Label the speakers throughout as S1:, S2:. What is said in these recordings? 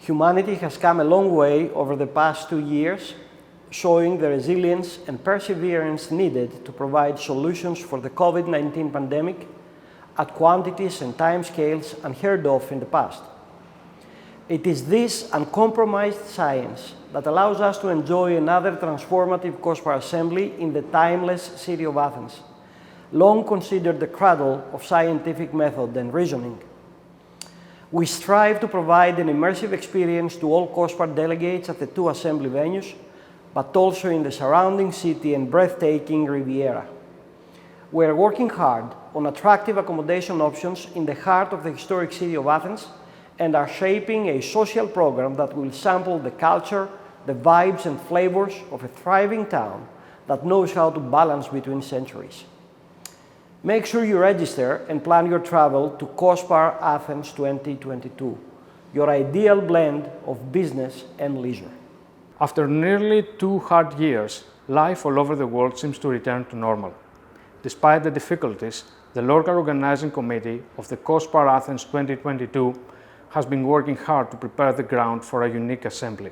S1: Humanity has come a long way over the past 2 years, showing the resilience and perseverance needed to provide solutions for the COVID-19 pandemic at quantities and timescales unheard of in the past. It is this uncompromised science that allows us to enjoy another transformative COSPAR assembly in the timeless city of Athens, long considered the cradle of scientific method and reasoning. We strive to provide an immersive experience to all COSPAR delegates at the 2 assembly venues, but also in the surrounding city and breathtaking Riviera. We are working hard on attractive accommodation options in the heart of the historic city of Athens and are shaping a social program that will sample the culture, the vibes and flavors of a thriving town that knows how to balance between centuries. Make sure you register and plan your travel to COSPAR Athens 2022, your ideal blend of business and leisure.
S2: After nearly 2 hard years, life all over the world seems to return to normal. Despite the difficulties, the local organizing committee of the COSPAR Athens 2022 has been working hard to prepare the ground for a unique assembly.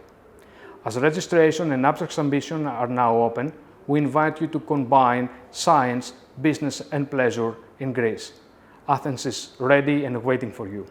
S2: As registration and abstract submission are now open, we invite you to combine science, business and pleasure in Greece. Athens is ready and waiting for you.